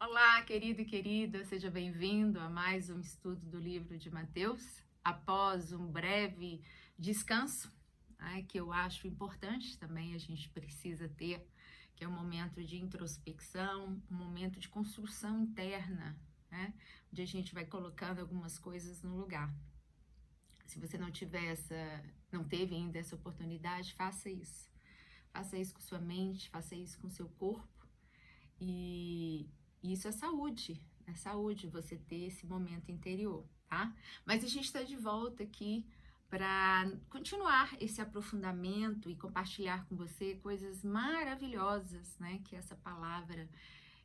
Olá, querido e querida, seja bem-vindo a mais um estudo do livro de Mateus. Após um breve descanso, que eu acho importante também a gente precisa ter, que é um momento de introspecção, um momento de construção interna, onde a gente vai colocando algumas coisas no lugar. Se você não teve ainda essa oportunidade, faça isso. Faça isso com sua mente, faça isso com seu corpo. E isso é saúde você ter esse momento interior, tá? Mas a gente está de volta aqui para continuar esse aprofundamento e compartilhar com você coisas maravilhosas, né? Que essa palavra,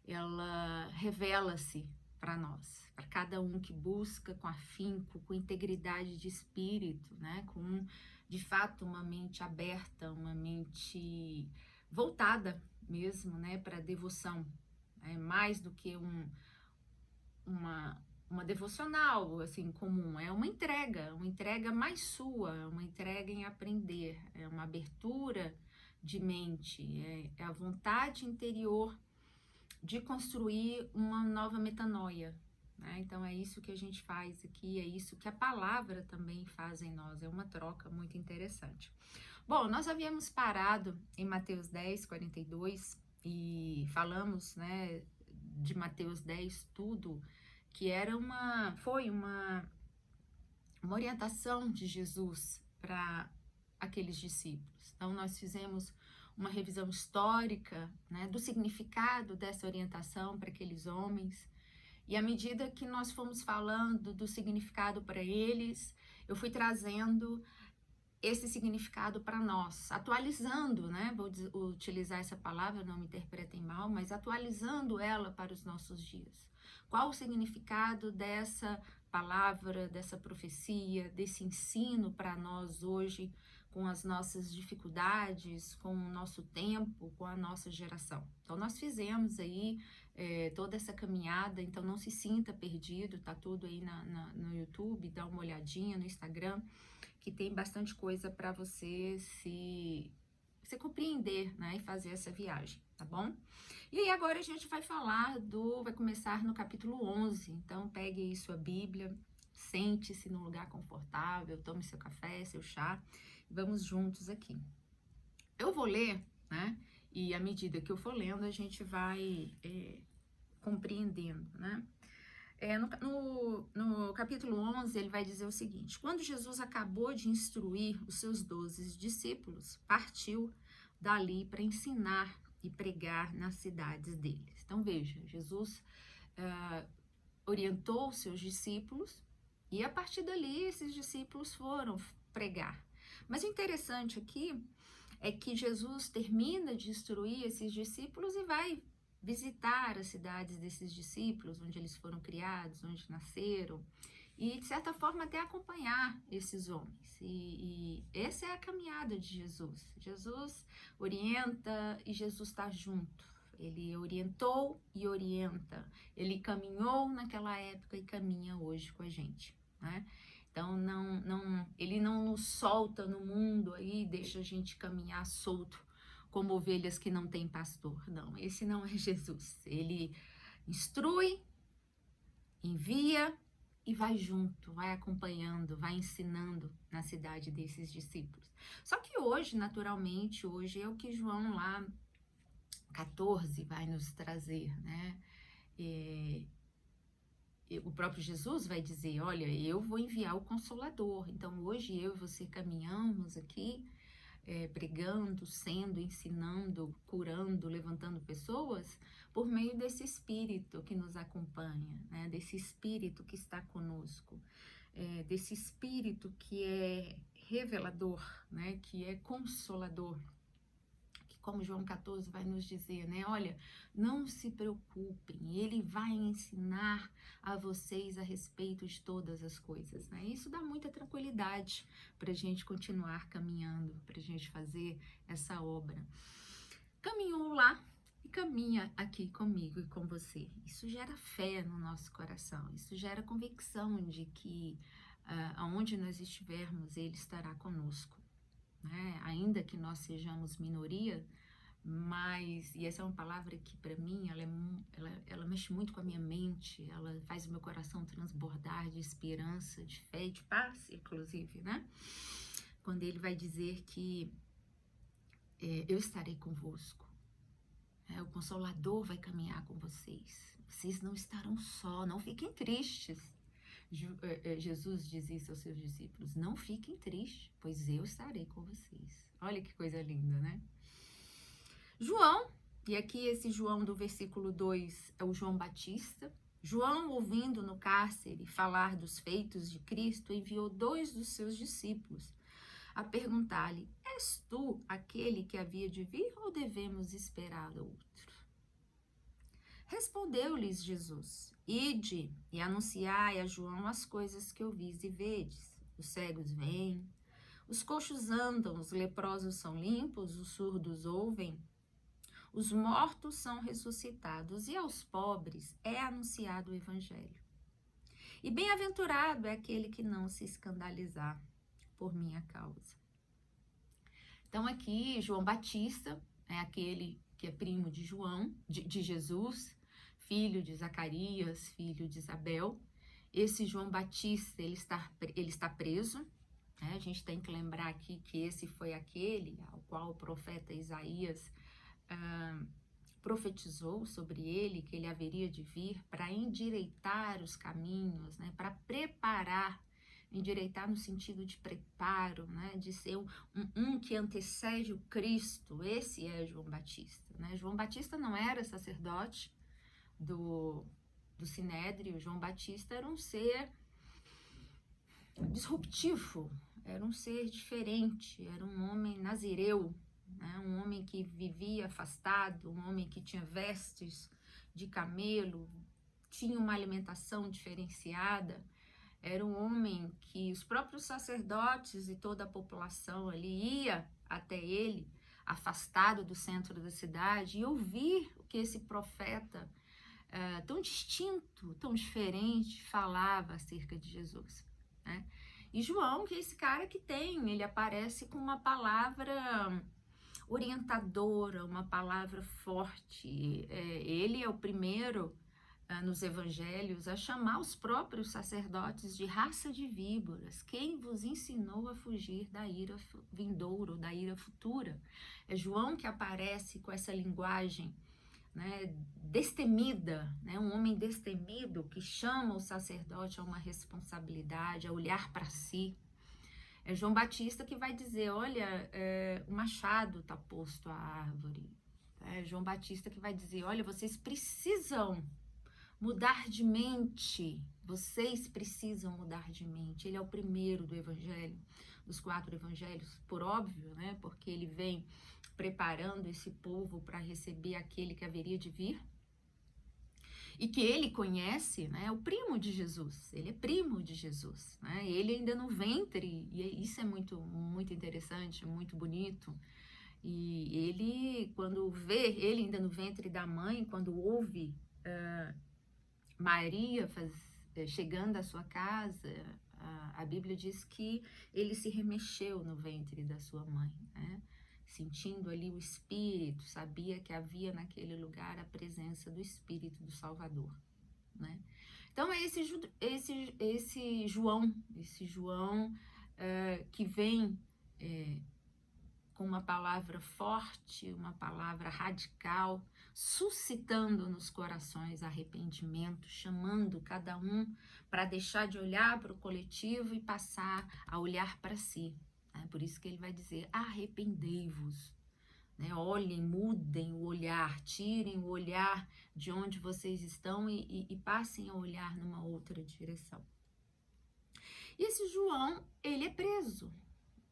ela revela-se para nós, para cada um que busca com afinco, com integridade de espírito, né? Com, de fato, uma mente aberta, uma mente voltada mesmo, né, para devoção, mais do que uma devocional, assim, comum, é uma entrega mais sua, uma entrega em aprender, é uma abertura de mente, é a vontade interior de construir uma nova metanoia, né? Então é isso que a gente faz aqui, é isso que a palavra também faz em nós, é uma troca muito interessante. Bom, nós havíamos parado em Mateus 10, 42 e falamos, né, de Mateus 10 tudo, que foi uma orientação de Jesus para aqueles discípulos. Então, nós fizemos uma revisão histórica, né, do significado dessa orientação para aqueles homens. E à medida que nós fomos falando do significado para eles, eu fui trazendo esse significado para nós, atualizando, né? Vou utilizar essa palavra, não me interpretem mal, mas atualizando ela para os nossos dias. Qual o significado dessa palavra, dessa profecia, desse ensino para nós hoje, com as nossas dificuldades, com o nosso tempo, com a nossa geração? Então, nós fizemos aí toda essa caminhada, então não se sinta perdido, tá tudo aí no YouTube, dá uma olhadinha no Instagram, que tem bastante coisa para você se compreender, né, e fazer essa viagem, tá bom? E aí agora a gente vai vai começar no capítulo 11, então pegue aí sua Bíblia, sente-se num lugar confortável, tome seu café, seu chá, e vamos juntos aqui. Eu vou ler, né, e à medida que eu for lendo, a gente vai compreendendo, né? No capítulo 11, ele vai dizer o seguinte: quando Jesus acabou de instruir os seus 12 discípulos, partiu dali para ensinar e pregar nas cidades deles. Então, veja, Jesus orientou os seus discípulos e a partir dali esses discípulos foram pregar. Mas o interessante aqui é que Jesus termina de instruir esses discípulos e vai visitar as cidades desses discípulos, onde eles foram criados, onde nasceram, e de certa forma até acompanhar esses homens. E essa é a caminhada de Jesus. Jesus orienta e Jesus está junto. Ele orientou e orienta. Ele caminhou naquela época e caminha hoje com a gente, né? Então, ele não nos solta no mundo aí, deixa a gente caminhar solto, como ovelhas que não têm pastor. Não, esse não é Jesus. Ele instrui, envia e vai junto, vai acompanhando, vai ensinando na cidade desses discípulos. Só que hoje, naturalmente, hoje é o que João lá 14 vai nos trazer, né? O próprio Jesus vai dizer, olha, eu vou enviar o Consolador. Então, hoje eu e você caminhamos aqui, pregando, ensinando, curando, levantando pessoas, por meio desse Espírito que nos acompanha, né? Desse Espírito que está conosco, desse Espírito que é revelador, né? Que é consolador. Como João 14 vai nos dizer, né? Olha, não se preocupem, ele vai ensinar a vocês a respeito de todas as coisas, né? Isso dá muita tranquilidade para a gente continuar caminhando, para a gente fazer essa obra. Caminhou lá e caminha aqui comigo e com você. Isso gera fé no nosso coração, isso gera convicção de que aonde nós estivermos, ele estará conosco. Né? Ainda que nós sejamos minoria, mas, e essa é uma palavra que para mim ela mexe muito com a minha mente, ela faz o meu coração transbordar de esperança, de fé e de paz, inclusive, né? Quando ele vai dizer que eu estarei convosco, o Consolador vai caminhar com vocês não estarão só, não fiquem tristes. Jesus diz isso aos seus discípulos, não fiquem tristes, pois eu estarei com vocês. Olha que coisa linda, né? João, e aqui esse João do versículo 2 é o João Batista. João, ouvindo no cárcere falar dos feitos de Cristo, enviou 2 dos seus discípulos a perguntar-lhe, és tu aquele que havia de vir ou devemos esperar outro? Respondeu-lhes Jesus, ide e anunciai a João as coisas que ouvis e vedes. Os cegos veem, os coxos andam, os leprosos são limpos, os surdos ouvem, os mortos são ressuscitados e aos pobres é anunciado o evangelho. E bem-aventurado é aquele que não se escandalizar por minha causa. Então aqui João Batista é aquele que é primo de João, de Jesus, filho de Zacarias, filho de Isabel. Esse João Batista, ele está preso, né? A gente tem que lembrar aqui que esse foi aquele ao qual o profeta Isaías profetizou sobre ele, que ele haveria de vir para endireitar os caminhos, né? Para preparar, endireitar no sentido de preparo, né? De ser um que antecede o Cristo. Esse é João Batista, né? João Batista não era sacerdote do Sinédrio. João Batista era um ser disruptivo, era um ser diferente, era um homem nazireu, né? Um homem que vivia afastado, um homem que tinha vestes de camelo, tinha uma alimentação diferenciada, era um homem que os próprios sacerdotes e toda a população ali ia até ele, afastado do centro da cidade, e ouvir o que esse profeta tão distinto, tão diferente, falava acerca de Jesus, né? E João, que é esse cara que ele aparece com uma palavra orientadora, uma palavra forte. Ele é o primeiro nos evangelhos a chamar os próprios sacerdotes de raça de víboras. Quem vos ensinou a fugir da ira vindoura, da ira futura? É João que aparece com essa linguagem, né, destemida, né, um homem destemido que chama o sacerdote a uma responsabilidade, a olhar para si. É João Batista que vai dizer, olha, o machado está posto à árvore. É João Batista que vai dizer, olha, vocês precisam mudar de mente, vocês precisam mudar de mente. Ele é o primeiro do evangelho, dos 4 evangelhos, por óbvio, né, porque ele vem preparando esse povo para receber aquele que haveria de vir, e que ele conhece, né, o primo de Jesus, ele é primo de Jesus, né, ele ainda no ventre, e isso é muito, muito interessante, muito bonito, e ele, quando vê ele ainda no ventre da mãe, quando ouve Maria chegando à sua casa, a Bíblia diz que ele se remexeu no ventre da sua mãe, né? Sentindo ali o Espírito, sabia que havia naquele lugar a presença do Espírito do Salvador, né? Então é esse João que vem com uma palavra forte, uma palavra radical, suscitando nos corações arrependimento, chamando cada um para deixar de olhar para o coletivo e passar a olhar para si. Por isso que ele vai dizer, arrependei-vos, né? Olhem, mudem o olhar, tirem o olhar de onde vocês estão e passem a olhar numa outra direção. E esse João, ele é preso.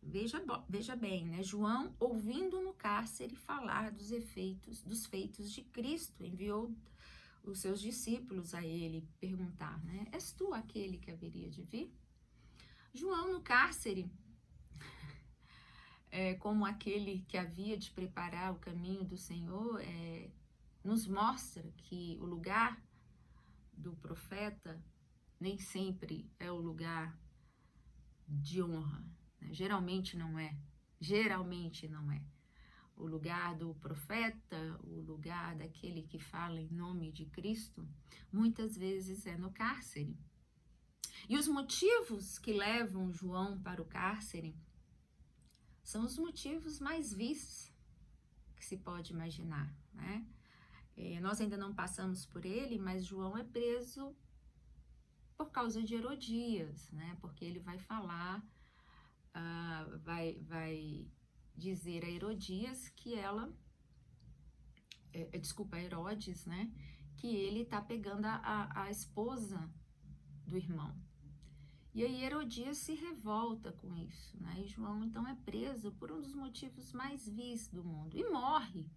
Veja bem, né? João, ouvindo no cárcere falar dos feitos de Cristo, enviou os seus discípulos a ele perguntar, né? És tu aquele que haveria de vir? João no cárcere, como aquele que havia de preparar o caminho do Senhor, nos mostra que o lugar do profeta nem sempre é o lugar de honra, né? Geralmente não é. o lugar do profeta, o lugar daquele que fala em nome de Cristo, muitas vezes é no cárcere. E os motivos que levam João para o cárcere são os motivos mais vis que se pode imaginar, né? Nós ainda não passamos por ele, mas João é preso por causa de Herodias, né? Porque ele vai falar, vai dizer a Herodias que ela, a Herodes, né? Que ele tá pegando a esposa do irmão. E aí Herodias se revolta com isso, né? E João então é preso por um dos motivos mais vis do mundo e morre.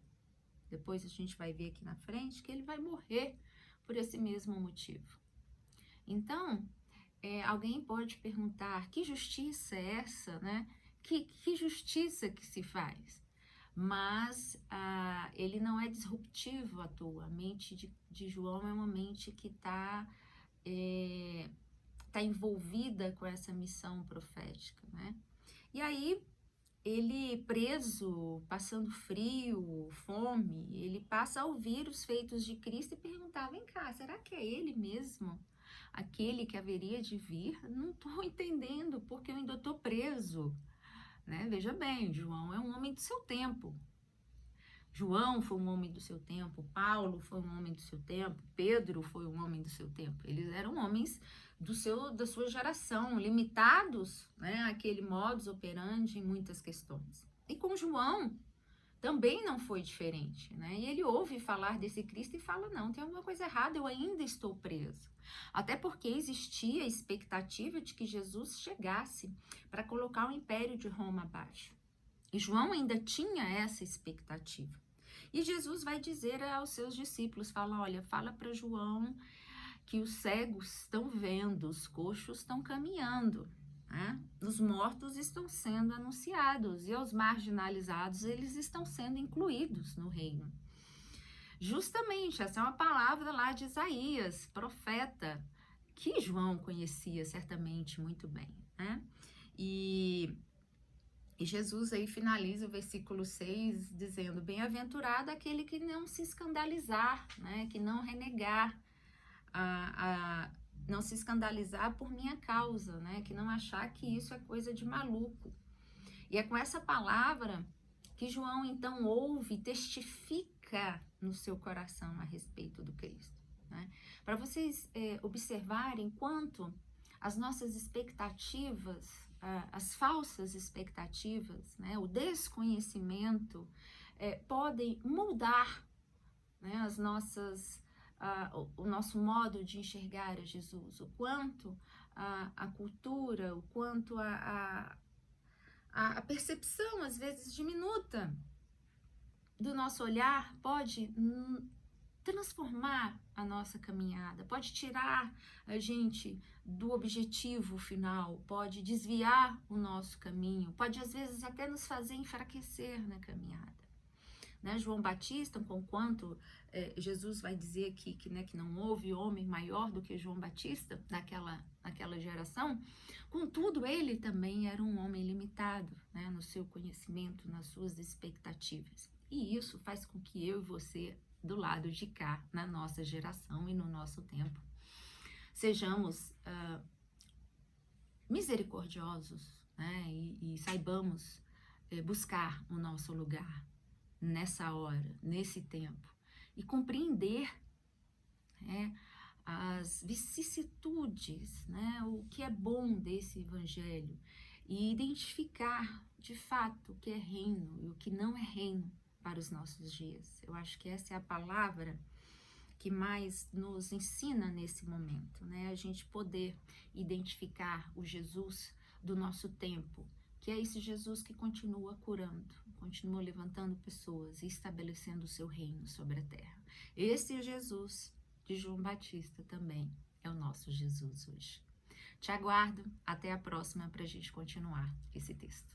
Depois a gente vai ver aqui na frente que ele vai morrer por esse mesmo motivo. Então, alguém pode perguntar, que justiça é essa, né? Que justiça que se faz? Mas ele não é disruptivo à toa. A mente de João é uma mente que está envolvida com essa missão profética, né? E aí, ele preso, passando frio, fome, ele passa a ouvir os feitos de Cristo e perguntar, vem cá, será que é ele mesmo? Aquele que haveria de vir? Não estou entendendo, porque eu ainda estou preso, né? Veja bem, João é um homem do seu tempo. João foi um homem do seu tempo, Paulo foi um homem do seu tempo, Pedro foi um homem do seu tempo. Eles eram homens da sua geração, limitados, né, àquele modus operandi em muitas questões. E com João também não foi diferente, né? E ele ouve falar desse Cristo e fala, não, tem alguma coisa errada, eu ainda estou preso. Até porque existia a expectativa de que Jesus chegasse para colocar o império de Roma abaixo. E João ainda tinha essa expectativa. E Jesus vai dizer aos seus discípulos, fala para João que os cegos estão vendo, os coxos estão caminhando, né? Os mortos estão sendo anunciados e aos marginalizados eles estão sendo incluídos no reino. Justamente, essa é uma palavra lá de Isaías, profeta, que João conhecia certamente muito bem, né? E Jesus aí finaliza o versículo 6 dizendo, bem-aventurado aquele que não se escandalizar, né? Que não renegar, não se escandalizar por minha causa, né? Que não achar que isso é coisa de maluco. E é com essa palavra que João então ouve e testifica no seu coração a respeito do Cristo, né? Para vocês observarem quanto as nossas expectativas, as falsas expectativas, né, o desconhecimento podem moldar, né, o nosso modo de enxergar a Jesus, o quanto a cultura, o quanto a percepção, às vezes diminuta, do nosso olhar pode transformar a nossa caminhada, pode tirar a gente do objetivo final, pode desviar o nosso caminho, pode às vezes até nos fazer enfraquecer na caminhada. Né? João Batista, conquanto Jesus vai dizer que não houve homem maior do que João Batista naquela geração, contudo ele também era um homem limitado, né, no seu conhecimento, nas suas expectativas. E isso faz com que eu e você, do lado de cá, na nossa geração e no nosso tempo, sejamos misericordiosos, né, e saibamos buscar o nosso lugar nessa hora, nesse tempo, e compreender, né, as vicissitudes, né, o que é bom desse evangelho, e identificar de fato o que é reino e o que não é reino para os nossos dias. Eu acho que essa é a palavra que mais nos ensina nesse momento, né? A gente poder identificar o Jesus do nosso tempo, que é esse Jesus que continua curando, continua levantando pessoas e estabelecendo o seu reino sobre a terra. Esse Jesus de João Batista também é o nosso Jesus hoje. Te aguardo, até a próxima para a gente continuar esse texto.